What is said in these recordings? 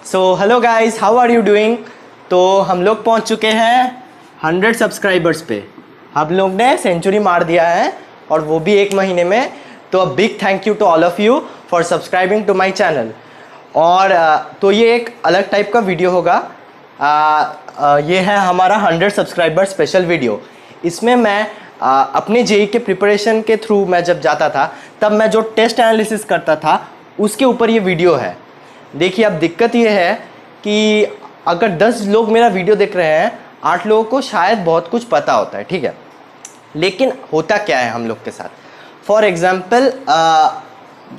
So hello guys, how are you doing. तो हम लोग पहुंच चुके हैं 100 सब्सक्राइबर्स पे। हम लोग ने सेंचुरी मार दिया है और वो भी एक महीने में। तो a big thank you to all of you for subscribing to my channel. और तो ये एक अलग टाइप का वीडियो होगा। ये है हमारा 100 सब्सक्राइबर स्पेशल वीडियो। इसमें मैं अपने जेई के प्रिपरेशन के थ्रू मैं जब जाता था तब मैं जो टेस्ट एनालिसिस करता था उसके ऊपर ये वीडियो है। देखिए, अब दिक्कत ये है कि अगर 10 लोग मेरा वीडियो देख रहे हैं, 8 लोगों को शायद बहुत कुछ पता होता है, ठीक है। लेकिन होता क्या है हम लोग के साथ, फॉर एग्जाम्पल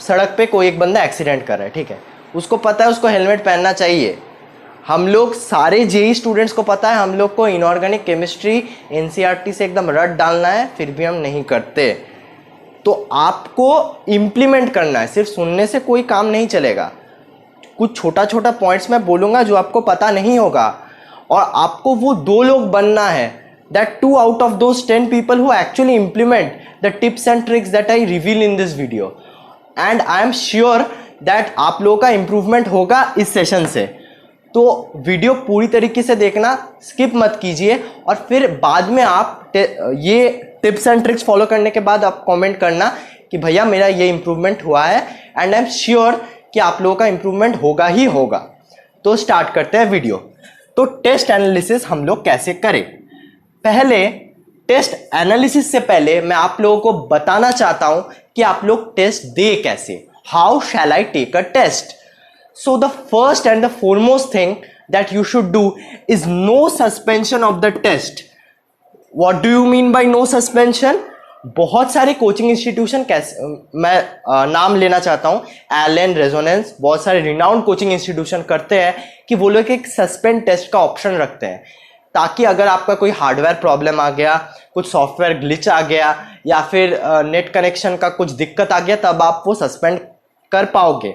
सड़क पे कोई एक बंदा एक्सीडेंट कर रहा है, ठीक है। उसको पता है उसको हेलमेट पहनना चाहिए। हम लोग सारे जेई स्टूडेंट्स को पता है हम लोग को इनऑर्गेनिक केमिस्ट्री एनसीईआरटी से एकदम रट डालना है, फिर भी हम नहीं करते। तो आपको इम्प्लीमेंट करना है, सिर्फ सुनने से कोई काम नहीं चलेगा। कुछ छोटा छोटा पॉइंट्स मैं बोलूँगा जो आपको पता नहीं होगा, और आपको वो 2 लोग बनना है, that 2 out of those 10 people who actually implement the tips and tricks that I reveal in this video. And I am sure that आप लोगों का इम्प्रूवमेंट होगा इस सेशन से। तो वीडियो पूरी तरीके से देखना, स्किप मत कीजिए, और फिर बाद में आप ये टिप्स एंड ट्रिक्स फॉलो करने के बाद आप कमेंट करना कि भैया मेरा ये इम्प्रूवमेंट हुआ है, एंड आई एम श्योर कि आप लोगों का इम्प्रूवमेंट होगा ही होगा। तो स्टार्ट करते हैं वीडियो। तो टेस्ट एनालिसिस हम लोग कैसे करें। पहले टेस्ट एनालिसिस से पहले मैं आप लोगों को बताना चाहता हूं कि आप लोग टेस्ट दे कैसे। How shall I take a test. So the first and the foremost thing that you should do is no suspension of the test. What do you mean by no suspension. बहुत सारे coaching institution, कैसे मैं नाम लेना चाहता हूँ, Elon, resonance, बहुत सारे रिनाउंड कोचिंग इंस्टीट्यूशन करते हैं कि वो लोग एक सस्पेंड टेस्ट का ऑप्शन रखते हैं, ताकि अगर आपका कोई हार्डवेयर प्रॉब्लम आ गया, कुछ सॉफ्टवेयर ग्लिच आ गया, या फिर नेट कनेक्शन का कुछ दिक्कत आ गया, तब आप वो सस्पेंड कर पाओगे।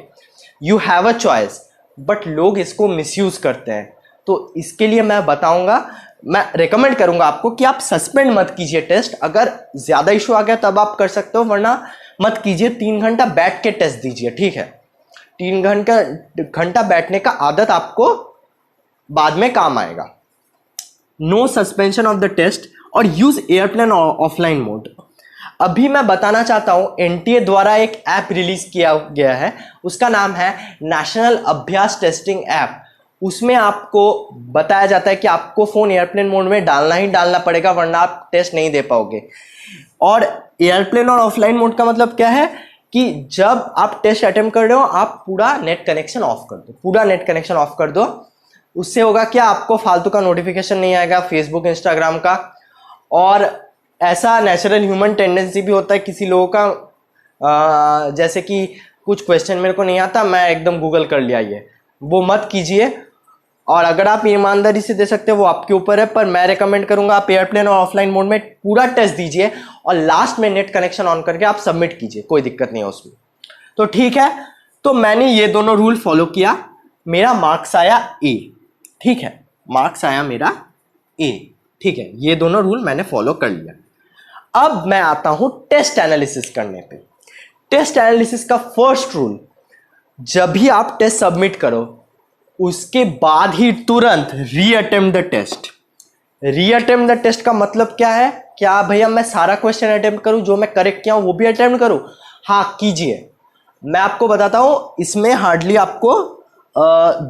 You have a choice, but लोग इसको मिसयूज करते हैं। तो इसके लिए मैं बताऊंगा, मैं रेकमेंड करूंगा आपको कि आप सस्पेंड मत कीजिए टेस्ट। अगर ज्यादा इशू आ गया तब आप कर सकते हो, वरना मत कीजिए। 3 घंटा बैठ के टेस्ट दीजिए, ठीक है। 3 घंटा बैठने का आदत आपको बाद में काम आएगा। No suspension of the test और यूज एयरप्लेन ऑफलाइन मोड। अभी मैं बताना चाहता हूं, एनटीए द्वारा एक ऐप रिलीज किया गया है, उसका नाम है नेशनल अभ्यास टेस्टिंग ऐप। उसमें आपको बताया जाता है कि आपको फोन एयरप्लेन मोड में डालना ही डालना पड़ेगा, वरना आप टेस्ट नहीं दे पाओगे। और एयरप्लेन और ऑफलाइन मोड का मतलब क्या है कि जब आप टेस्ट अटेम्प्ट कर रहे हो, आप पूरा नेट कनेक्शन ऑफ कर दो, पूरा नेट कनेक्शन ऑफ कर दो। उससे होगा क्या, आपको फालतू का नोटिफिकेशन नहीं आएगा फेसबुक इंस्टाग्राम का। और ऐसा नेचुरल ह्यूमन टेंडेंसी भी होता है किसी लोगों का, जैसे कि कुछ क्वेश्चन मेरे को नहीं आता, मैं एकदम गूगल कर लिया, ये वो मत कीजिए। और अगर आप ईमानदारी से दे सकते हो वो आपके ऊपर है, पर मैं रेकमेंड करूंगा आप एयरप्लेन और ऑफलाइन मोड में पूरा टेस्ट दीजिए, और लास्ट में नेट कनेक्शन ऑन करके आप सबमिट कीजिए, कोई दिक्कत नहीं है उसमें। तो ठीक है, तो मैंने ये दोनों रूल फॉलो किया, मेरा मार्क्स आया ए, ठीक है, मार्क्स आया मेरा ए, ठीक है। ये दोनों रूल मैंने फॉलो कर लिया। अब मैं आता हूं टेस्ट एनालिसिस करने पे। टेस्ट एनालिसिस का फर्स्ट रूल, जब भी आप टेस्ट सबमिट करो उसके बाद ही तुरंत reattempt the test. Reattempt the test का मतलब क्या है, क्या भैया मैं सारा क्वेश्चन अटेम्प्ट करूं, जो मैं करेक्ट किया हूं वो भी अटेम्प्ट करूं। हाँ, कीजिए। मैं आपको बताता हूं, इसमें हार्डली आपको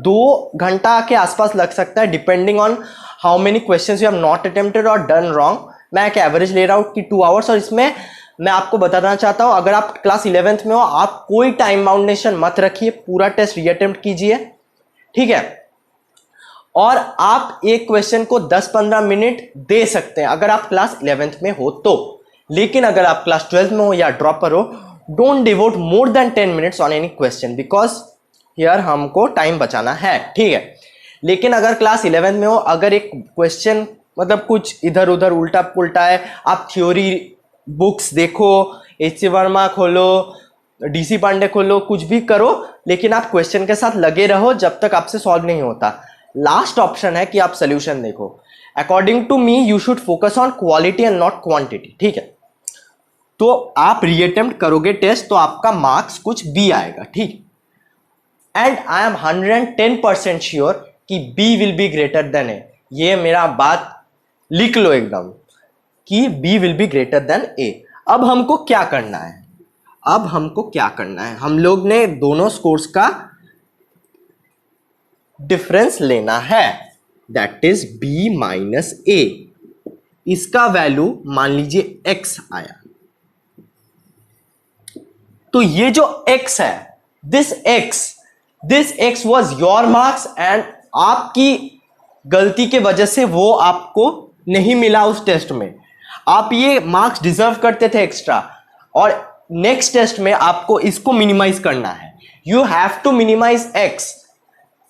2 घंटा के आसपास लग सकता है, depending on how many questions you have not attempted और डन रॉन्ग। मैं एक एवरेज ले रहा हूं कि 2 आवर्स। और इसमें मैं आपको बताना चाहता हूं, अगर आप क्लास 11th में हो, आप कोई टाइम बाउंडेशन मत रखिए, पूरा टेस्ट रीअटेम्प्ट कीजिए, ठीक है। और आप एक क्वेश्चन को 10-15 मिनट दे सकते हैं अगर आप क्लास 11th में हो तो। लेकिन अगर आप क्लास 12th में हो या ड्रॉपर हो, don't devote more than 10 minutes on any question, because here हमको टाइम बचाना है, ठीक है। लेकिन अगर क्लास 11th में हो, अगर एक क्वेश्चन मतलब कुछ इधर उधर उल्टा पुल्टा है, आप थ्योरी बुक्स देखो, एच.सी. वर्मा खोलो, डीसी पांडे खोलो, कुछ भी करो, लेकिन आप क्वेश्चन के साथ लगे रहो जब तक आपसे सॉल्व नहीं होता। लास्ट ऑप्शन है कि आप सोल्यूशन देखो। According to me you should focus on quality and not quantity, ठीक है। तो आप रीअटेम्प्ट करोगे टेस्ट तो आपका मार्क्स कुछ बी आएगा, ठीक। एंड आई एम 110% श्योर कि B will be greater than A। ये मेरा बात लिख लो एकदम कि B will be greater than A। अब हमको क्या करना है, अब हमको क्या करना है, हम लोग ने दोनों स्कोर्स का डिफरेंस लेना है, that is B minus A। इसका वैल्यू मान लीजिए X आया, तो ये जो X है, this X was your marks and आपकी गलती के वजह से वो आपको नहीं मिला उस टेस्ट में। आप ये मार्क्स डिजर्व करते थे एक्स्ट्रा, और नेक्स्ट टेस्ट में आपको इसको मिनिमाइज करना है। You have to minimize X।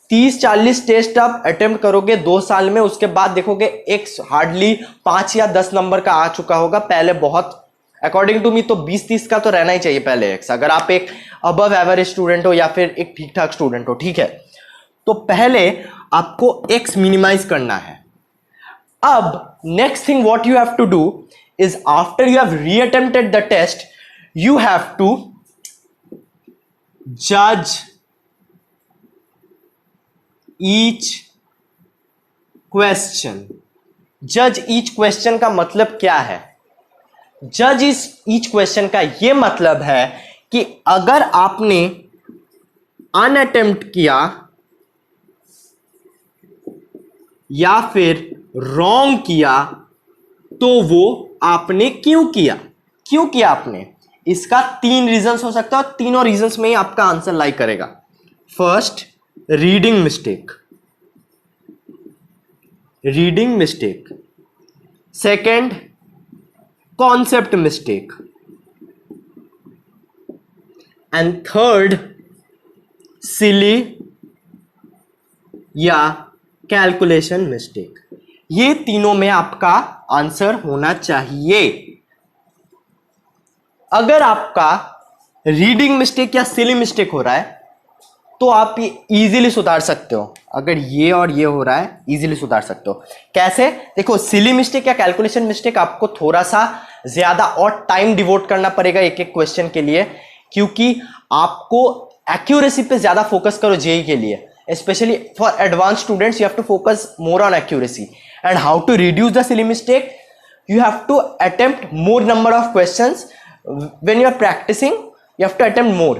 30-40 test आप अटेम्प्ट करोगे 2 साल में, उसके बाद देखोगे X हार्डली 5 या 10 नंबर का आ चुका होगा। पहले बहुत, अकॉर्डिंग टू मी तो 20-30 का तो रहना ही चाहिए पहले X, अगर आप एक अबव एवरेज स्टूडेंट हो या फिर एक ठीक ठाक स्टूडेंट हो, ठीक है। तो पहले आपको X मिनिमाइज करना है। अब next thing what you have to do is after you have reattempted the test, you have to जज ईच क्वेश्चन। जज ईच क्वेश्चन का मतलब क्या है? जज ईच क्वेश्चन का यह मतलब है कि अगर आपने अनअटेम्प्ट किया या फिर रॉन्ग किया, तो वो आपने क्यों किया, क्यों किया आपने? इसका 3 रीजंस हो सकता है, और तीनों रीजंस में ही आपका आंसर लाई करेगा। First, reading mistake, reading mistake. Second, concept mistake, and third, silly या कैलकुलेशन मिस्टेक। ये तीनों में आपका आंसर होना चाहिए। अगर आपका रीडिंग मिस्टेक या सिली मिस्टेक हो रहा है तो आप ये इजीली सुधार सकते हो। अगर ये और ये हो रहा है, इजीली सुधार सकते हो। कैसे? देखो, सिली मिस्टेक या कैलकुलेशन मिस्टेक आपको थोड़ा सा ज्यादा और टाइम डिवोट करना पड़ेगा एक एक क्वेश्चन के लिए, क्योंकि आपको एक्यूरेसी पे ज्यादा फोकस करो जेई के लिए। Especially for advanced students, you have to focus more on accuracy. And how to reduce the silly mistake? You have to attempt more number of questions. When you are practicing, you have to attempt more.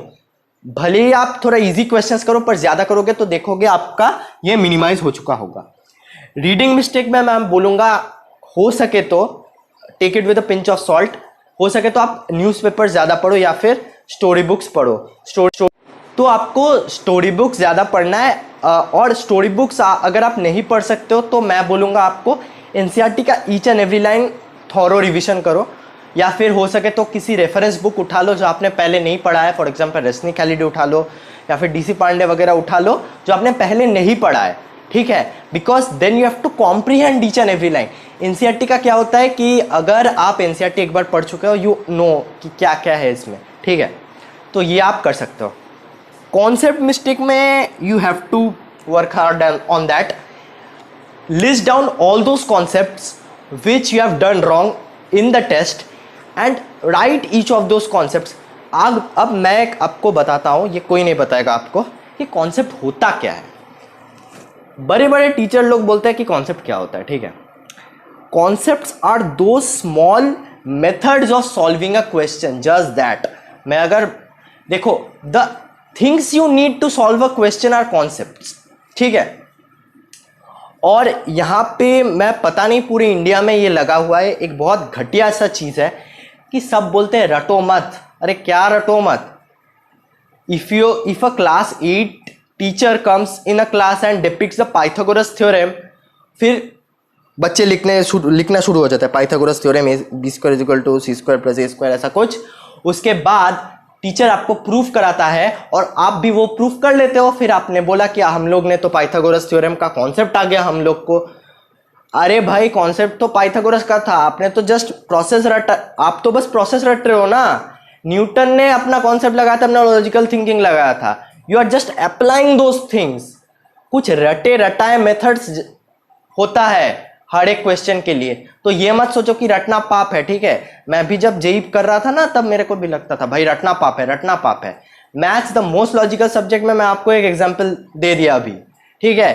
भले ही आप थोड़ा easy questions करो, पर ज्यादा करोगे तो देखोगे आपका ये मिनिमाइज हो चुका होगा। रीडिंग मिस्टेक में मैं बोलूंगा, हो सके तो take it with a pinch of salt. हो सके तो आप न्यूज़पेपर ज्यादा पढ़ो या फिर स्टोरी बुक्स पढ़ो। तो आपको स्टोरी बुक्स ज़्यादा पढ़ना है, और स्टोरी बुक्स अगर आप नहीं पढ़ सकते हो तो मैं बोलूँगा आपको एनसीईआरटी का each and every line thorough revision करो, या फिर हो सके तो किसी रेफरेंस बुक उठा लो जो आपने पहले नहीं पढ़ा है। फॉर एग्जांपल रजनी खालिडे उठा लो, या फिर डीसी पांडे वगैरह उठा लो जो आपने पहले नहीं पढ़ा है, ठीक है। Because then you have to comprehend each and every line. NCERT का क्या होता है कि अगर आप एनसीईआरटी एक बार पढ़ चुके हो, यू नो कि क्या क्या है इसमें, ठीक है। तो ये आप कर सकते हो। कॉन्सेप्ट मिस्टेक में you have to work hard on that. List down all those concepts which you have done wrong in the test and write each of those concepts. अब मैं आपको बताता हूँ, ये कोई नहीं बताएगा आपको कि कॉन्सेप्ट होता क्या है। बड़े बड़े टीचर लोग बोलते हैं कि कॉन्सेप्ट क्या होता है, ठीक है। कॉन्सेप्ट्स आर दो small methods of solving a question, just that. मैं अगर देखो, the things you need to solve a question are concepts, ठीक है। और यहाँ पे मैं पता नहीं पूरे इंडिया में ये लगा हुआ है, एक बहुत घटिया सा चीज़ है कि सब बोलते हैं रटो मत। अरे क्या रटो मत? If a class 8 teacher comes in a class and depicts the Pythagoras theorem, फिर बच्चे लिखना शुरू हो जाता है पाइथागोरस थ्योरम b²=c² + a², ऐसा कुछ। उसके बाद टीचर आपको प्रूफ कराता है और आप भी वो प्रूफ कर लेते हो। फिर आपने बोला कि हम लोग ने तो पाइथागोरस थ्योरम का कॉन्सेप्ट आ गया हम लोग को। अरे भाई, कॉन्सेप्ट तो पाइथागोरस का था, आपने तो जस्ट प्रोसेस रटा। आप तो बस प्रोसेस रट रहे हो ना। न्यूटन ने अपना कॉन्सेप्ट लगाया था, अपना लॉजिकल थिंकिंग लगाया था। You are just applying those things. कुछ रटे रटाए मेथड्स होता है हर एक क्वेश्चन के लिए। तो ये मत सोचो कि रटना पाप है, ठीक है। मैं भी जब जेई कर रहा था ना, तब मेरे को भी लगता था भाई रटना पाप है, रटना पाप है। Maths the most logical subject में मैं आपको एक एग्जांपल दे दिया अभी, ठीक है।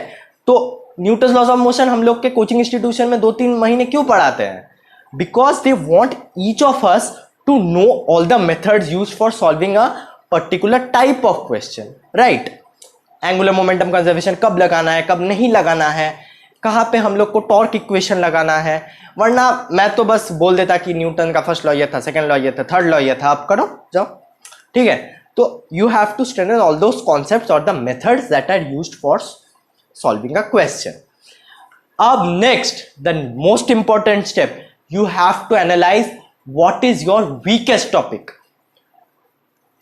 तो न्यूटन्स लॉज ऑफ मोशन हम लोग के कोचिंग इंस्टीट्यूशन में 2-3 महीने क्यों पढ़ाते हैं? Because they want each of us to know all the methods use for solving a particular type of question, right. Angular momentum conservation कब लगाना है, कब नहीं लगाना है, कहाँ पे हम लोग को टॉर्क इक्वेशन लगाना है। वरना मैं तो बस बोल देता कि न्यूटन का फर्स्ट लॉ ये था, सेकंड लॉ ये था, थर्ड लॉ ये था, आप करो जाओ, ठीक है। तो you have to study all those concepts और the methods that are used for solving a question. अब next the most important step, you have to analyse what is your weakest topic.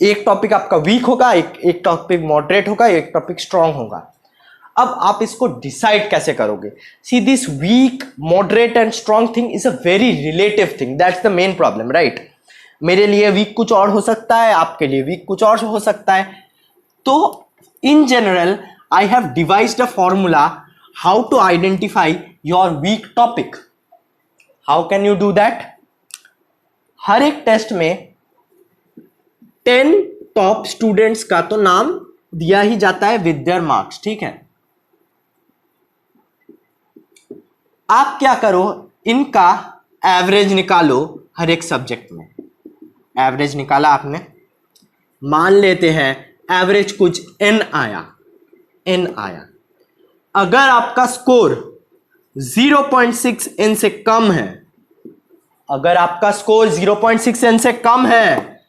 एक टॉपिक आपका weak होगा, एक topic moderate होगा, एक topic strong होगा। अब आप इसको डिसाइड कैसे करोगे? See this weak, moderate and strong thing is a very relative thing, that's the main problem, right. मेरे लिए वीक कुछ और हो सकता है, आपके लिए वीक कुछ और हो सकता है। तो in general I have devised a formula how to identify your weak topic. How can you do that? हर एक टेस्ट में 10 टॉप स्टूडेंट्स का तो नाम दिया ही जाता है विद देयर मार्क्स, ठीक है। आप क्या करो, इनका एवरेज निकालो हर एक सब्जेक्ट में। एवरेज निकाला आपने, मान लेते हैं एवरेज कुछ n आया। अगर आपका स्कोर 0.6 n से कम है, अगर आपका स्कोर 0.6 n से कम है,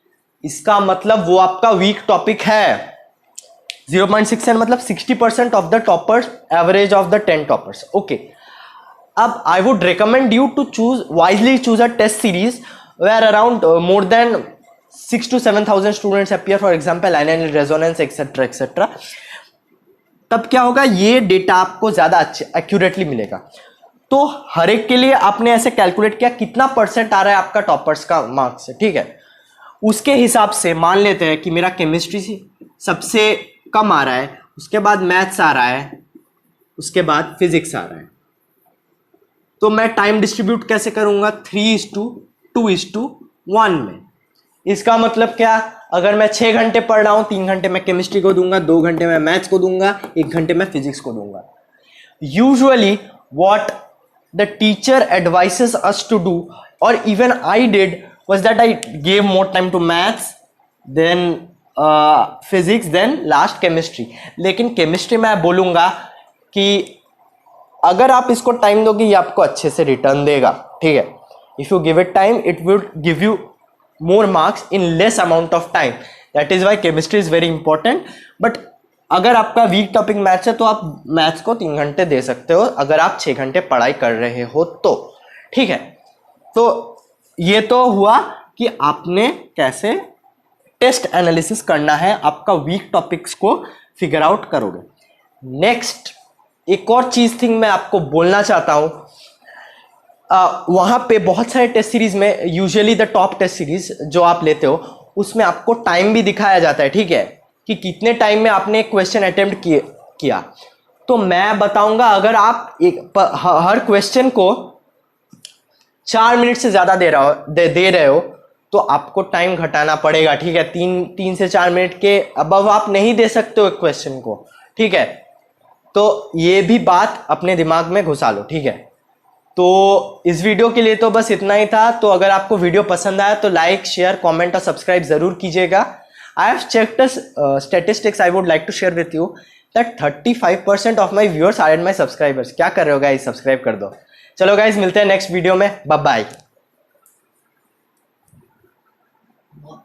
इसका मतलब वो आपका वीक टॉपिक है। 0.6 n मतलब 60% of the toppers, average of the 10 toppers, okay. अब I would recommend you to wisely choose a test series where around more than 6,000 to 7,000 students appear, for example linear resonance etc. तब क्या होगा, ये data आपको ज्यादा अच्छे accurately मिलेगा। तो हर एक के लिए आपने ऐसे कैलकुलेट किया कितना परसेंट आ रहा है आपका टॉपर्स का मार्क्स, ठीक है। उसके हिसाब से मान लेते हैं कि मेरा केमिस्ट्री सबसे कम आ रहा है, उसके बाद मैथ्स आ रहा है, उसके बाद फिजिक्स आ रहा है। तो मैं टाइम डिस्ट्रीब्यूट कैसे करूंगा? 3:2:1 में। इसका मतलब क्या, अगर मैं 6 घंटे पढ़ रहा हूं, 3 घंटे मैं केमिस्ट्री को दूंगा, 2 घंटे मैं मैथ्स को दूंगा, 1 घंटे मैं फिजिक्स को दूंगा। Usually what the teacher advises us to do, और even I did, was that I gave more time to maths, then physics, then last chemistry। लेकिन chemistry में बोलूँगा कि अगर आप इसको टाइम दोगे ये आपको अच्छे से रिटर्न देगा, ठीक है। If you give it time it will give you more marks in less amount of time, that is why chemistry is very important. But अगर आपका वीक टॉपिक मैथ्स है तो आप मैथ्स को 3 घंटे दे सकते हो, अगर आप 6 घंटे पढ़ाई कर रहे हो तो, ठीक है। तो ये तो हुआ कि आपने कैसे टेस्ट एनालिसिस करना है, आपका वीक टॉपिक्स को फिगर आउट करोगे। नेक्स्ट एक और चीज थिंग मैं आपको बोलना चाहता हूं, वहां पे बहुत सारे टेस्ट सीरीज में, usually the top test series जो आप लेते हो उसमें आपको टाइम भी दिखाया जाता है, ठीक है, कि कितने टाइम में आपने एक क्वेश्चन अटेम्प्ट किया। तो मैं बताऊंगा, अगर आप हर क्वेश्चन को 4 मिनट से ज्यादा दे रहे हो तो आपको टाइम घटाना पड़ेगा, ठीक है। 3 से 4 मिनट के अबव आप नहीं दे सकते हो एक क्वेश्चन को, ठीक है। तो ये भी बात अपने दिमाग में घुसा लो, ठीक है। तो इस वीडियो के लिए तो बस इतना ही था। तो अगर आपको वीडियो पसंद आया तो लाइक, शेयर, कमेंट और सब्सक्राइब जरूर कीजिएगा। I have checked statistics, I would like to share with you that 35% of my viewers are and my subscribers. क्या कर रहे हो गाइस, सब्सक्राइब कर दो। चलो गाइस, मिलते हैं नेक्स्ट वीडियो में, बाय बाय।